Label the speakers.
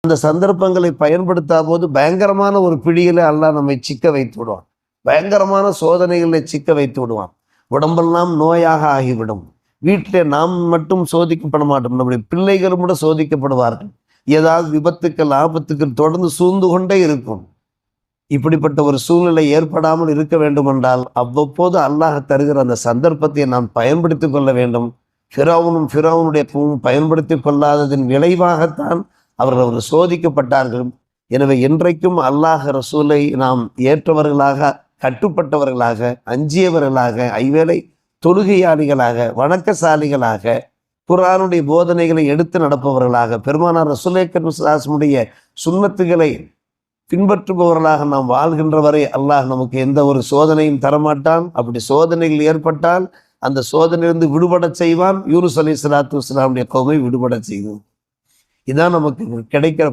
Speaker 1: அந்த சந்தர்ப்பங்களை பயன்படுத்தா போது பயங்கரமான ஒரு பிடியில அல்லாஹ் நம்மை சிக்க வைத்து விடுவான். பயங்கரமான சோதனைகளை சிக்க வைத்து விடுவான். உடம்பெல்லாம் நோயாக ஆகிவிடும். வீட்டிலே நாம் மட்டும் சோதிக்கப்பட மாட்டோம், நம்முடைய பிள்ளைகளும் கூட சோதிக்கப்படுவார்கள். ஏதாவது விபத்துக்கள் ஆபத்துக்கள் தொடர்ந்து சூழ்ந்து கொண்டே இருக்கும். இப்படிப்பட்ட ஒரு சூழ்நிலை ஏற்படாமல் இருக்க வேண்டும் என்றால் அவ்வப்போது அல்லாஹ் தருகிற அந்த சந்தர்ப்பத்தை நாம் பயன்படுத்தி கொள்ள வேண்டும். ஃபிரௌனுடைய பயன்படுத்தி கொள்ளாததின் விளைவாகத்தான் அவர்கள் சோதிக்கப்பட்டார்கள். எனவே இன்றைக்கும் அல்லாஹ் ரசூலை நாம் ஏற்றவர்களாக, கட்டுப்பட்டவர்களாக, அஞ்சியவர்களாக, ஐவேளை தொழுகையாளிகளாக, வணக்கசாலிகளாக, குர்ஆனுடைய போதனைகளை எடுத்து நடப்பவர்களாக, பெருமானார் ரசூலுல்லாஹி ஸல்லல்லாஹு சுன்னத்துகளை பின்பற்றுபவர்களாக நாம் வாழ்கின்ற வரை அல்லாஹ் நமக்கு எந்த ஒரு சோதனையும் தரமாட்டான். அப்படி சோதனைகள் ஏற்பட்டால் அந்த சோதனையிலிருந்து விடுபட செய்வான். யூனுஸ் அலைஹிஸ்ஸலாத்து வஸ்ஸலாமுடைய கௌமை விடுபட செய்வோம். இதான் நமக்கு கிடைக்கிற